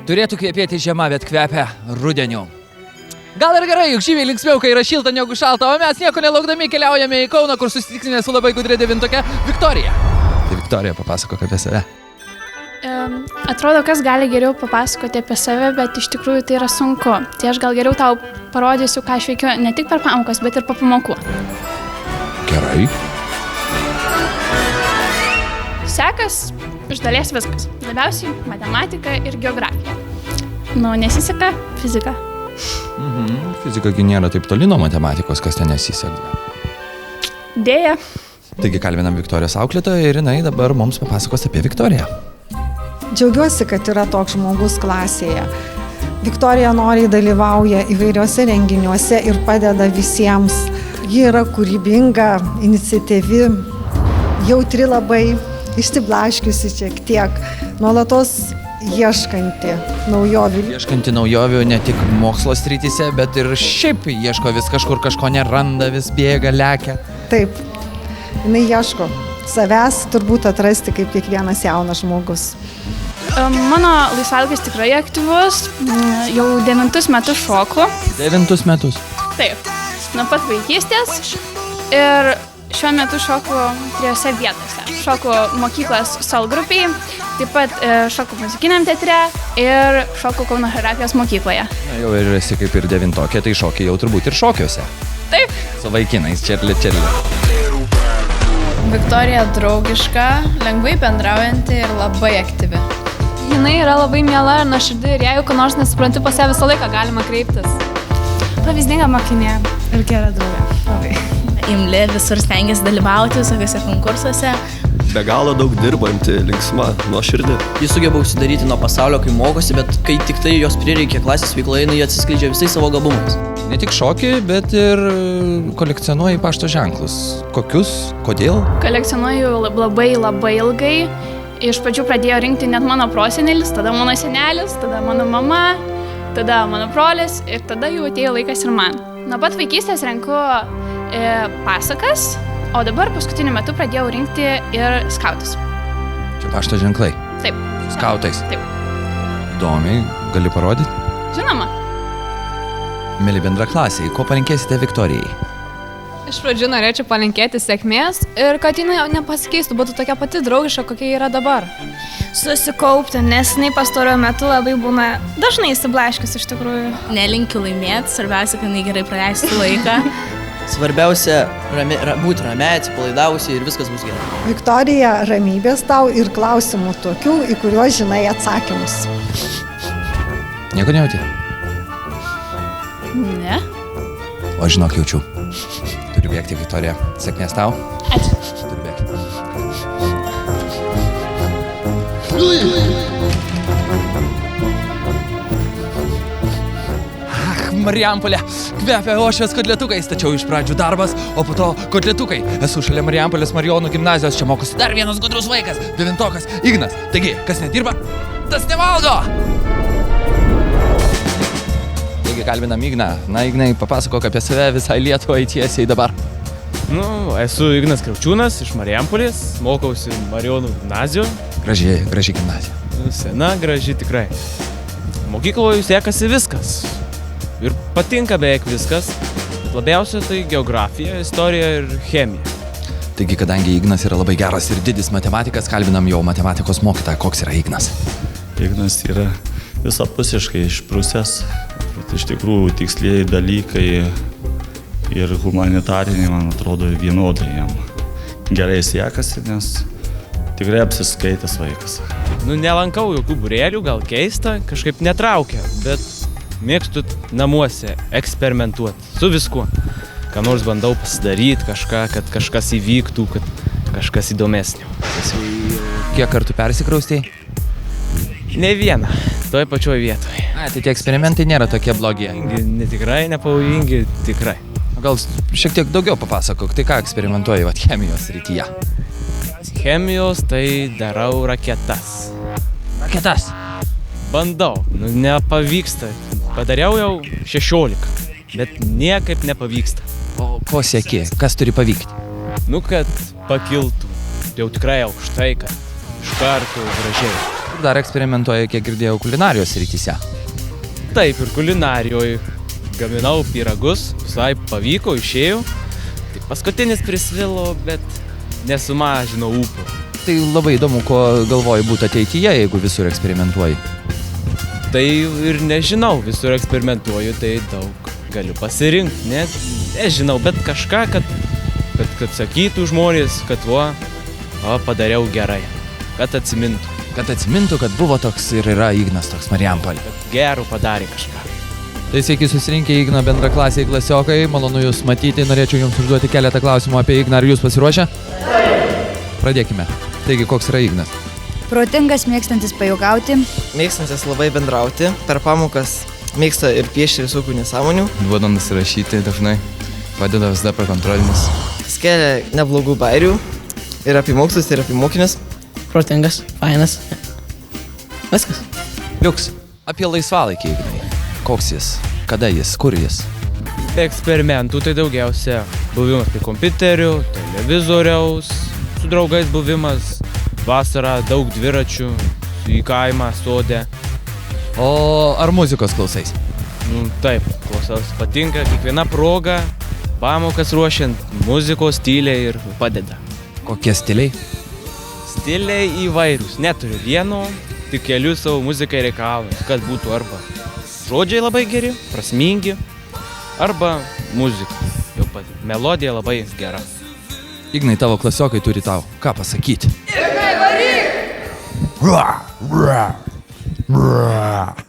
Turėtų kvepėti žiema, bet kvepia rudeniu. Gal ir gerai, juk žymiai linksmiau, kai yra šilta negu šalta, o mes nieko nelaukdami keliaujame į Kauną, kur susitiksime su labai gudria devintoke Viktorija. Tai Viktorija, papasakok apie save. Atrodo, kas gali geriau papasakoti apie save, bet iš tikrųjų tai yra sunku. Tai aš gal geriau tau parodysiu, ką aš veikiu ne tik per pamokas, bet ir po pamokų. Gerai. Sekas iš dalies viskas. Labiausiai matematika ir geografija. Nesiseka fizika. Fizikagi nėra taip toli nuo matematikos, kas ten nesiseka. Dėja. Taigi kalbinam Viktorijos auklėtoją ir jinai dabar mums papasakos apie Viktoriją. Džiaugiuosi, kad yra toks žmogus klasėje. Viktorija noriai dalyvauja įvairiuose renginiuose ir padeda visiems. Ji yra kūrybinga, iniciatyvi, jautri labai, išsiblaškiusi šiek tiek, nuolatos ieškanti naujovių. Ieškanti naujovių ne tik mokslo srityse, bet ir šiaip ieško vis kažkur kažko neranda, vis bėga, lekia. Taip, jinai ieško savęs turbūt atrasti kaip kiekvienas jaunas žmogus. Mano laisvalaikis tikrai aktyvus, jau 9 metus šoku. 9 metus? Taip, nuo pat vaikystės ir šiuo metu šoku 3 vietose. Šoku mokyklos sol grupiai, taip pat šoku muzikiniam teatre ir šoku Kauno choreografijos mokykloje. Na jau ir esi kaip ir devintokė, tai šokiai jau turbūt ir šokiuose. Taip. Su vaikinais, čerli. Viktorija draugiška, lengvai bendraujanti ir labai aktyvi. Jinai yra labai miela ir nuoširdi ir jeigu ko nors nesupranti, pas ją visą laiką galima kreiptis. Pavyzdinga mokinė ir gera draugė. Labai. Imli, visur stengiasi dalyvauti visokiuose konkursuose. Be galo daug dirbanti, linksma, nuoširdi. Jis sugeba užsidaryti nuo pasaulio, kai mokosi, bet kai tik tai jos prireikia klasės veikloje, jinai atsiskleidžia visais savo gabumais. Ne tik šoki, bet ir kolekcionuoji pašto ženklus. Kokius? Kodėl? Kolekcionuoju labai ilgai. Iš pradžių pradėjo rinkti net mano prosenelis, tada mano senelis, tada mano mama, tada mano brolis ir tada jau atėjo laikas ir man. Nuo pat vaikystės renku pasakas, o dabar paskutiniu metu pradėjau rinkti ir skautus. Čia pašto ženklai? Taip. Skautais? Taip. Įdomiai, gali parodyti? Žinoma. Mėly bendraklasiai, ko palinkėsite Viktorijai? Iš pradžių norėčiau palinkėti sėkmės ir kad jinai nepasikeistų, būtų tokia pati draugiška, kokia yra dabar. Susikaupti, nes jinai pastaruoju metu labai būna dažnai įsiblaškius iš tikrųjų. Nelinkiu laimėti, svarbiausia, kad jinai gerai praleistų laiką. Svarbiausia būti ramiai, atsipalaidavusi ir viskas bus gerai. Viktorija, ramybės tau ir klausimų tokių, į kuriuos žinai atsakymus. Nieko nejauti? Ne. O žinok, jaučiu. Turiu bėgti, Viktorija. Sėkmės tau. Ačiū. Turiu bėgti. Marijampolė, kvepia ošės kotletukais, tačiau iš pradžių darbas, o po to kotletukai. Esu šalia Marijampolės Marijonų gimnazijos, čia mokosi dar vienas gudrus vaikas, devintokas Ignas. Taigi, kas nedirba, tas nevalgo! Taigi, kalbinam Igną. Na, Ignai, papasakok apie save visai Lietuvai tiesiai dabar. Esu Ignas Kriaučiūnas iš Marijampolės, mokausi Marijonų gimnazijoje. Graži gimnazija. Sena, graži tikrai. Mokykloje sekasi viskas. Ir patinka beveik viskas, bet labiausiai tai geografija, istorija ir chemija. Taigi, kadangi Ignas yra labai geras ir didis matematikas, kalbinam jo matematikos mokytoją. Koks yra Ignas? Ignas yra visapusiškai išprusęs, bet iš tikrųjų tikslieji dalykai ir humanitariniai, man atrodo, vienodai jam gerai sekasi, nes tikrai apsiskaitęs vaikas. Nelankau jokių būrelių, gal keista, kažkaip netraukia, bet mėgstu namuose eksperimentuoti su viskuo. Ką nors bandau pasidaryti kažką, kad kažkas įvyktų, kad kažkas įdomesnio. Kiek kartų persikraustei? Ne vieną, toj pačioj vietoje. Tai tie eksperimentai nėra tokie blogi. Netikrai, nepavojingi, tikrai. Gal šiek tiek daugiau papasakok, tai ką eksperimentuoji chemijos srityje? Chemijos tai darau raketas. Raketas? Bandau, nepavyksta. Padariau jau 16, bet niekaip nepavyksta. O ko sieki? Kas turi pavykti? Kad pakiltų jau tikrai aukštai, kad iš karto gražiai. Dar eksperimentuoja, kiek girdėjau, kulinarijos rytise. Taip, ir kulinarijoje gaminau pyragus, visai pavyko, išėjau. Tik paskutinis prisvilo, bet nesumažino ūpo. Tai labai įdomu, ko galvoji būti ateityje, jeigu visur eksperimentuoji. Tai ir nežinau, visur eksperimentuoju, tai daug galiu pasirinkti, nežinau, bet kažką, kad sakytų žmonės, kad padariau gerai, kad atsimintų. Kad atsimintų, kad buvo toks ir yra Ignas toks Marijampolė. Gerų padarė kažką. Tai sveiki susirinkę Igno bendraklasiai klasiokai, malonu Jūs matyti, norėčiau Jums užduoti keletą klausimų apie Igną, ar Jūs pasiruošę? Pradėkime. Taigi, koks yra Ignas? Protingas, mėgstantis pajuokauti. Mėgstantis labai bendrauti, per pamokas mėgsta ir piešti visokių nesąmonių. Duoda nusirašyti dažnai, padeda visada prakontrolinis. Skelia neblogų bairių ir apie mokslus, ir apie mokinius. Protingas, fainas. Viskas. Liuks, apie laisvalaikį Ignai. Koks jis? Kada jis? Kur jis? Be eksperimentų tai daugiausia buvimas prie kompiuterių, televizoriaus, su draugais buvimas, vasarą daug dviračių, į kaimą, sodę. O ar muzikos klausais? Taip, klausaus patinka kiekviena proga, pamokas ruošiant, muzikos stiliai ir padeda. Kokie stiliai? Stiliai įvairūs, neturiu vieno, tik keliu savo muzikai reikalus, kad būtų arba žodžiai labai geri, prasmingi, arba muzika, jau pat melodija labai gera. Ignai, tavo klasiokai turi tau ką pasakyti. Ignai, varyk!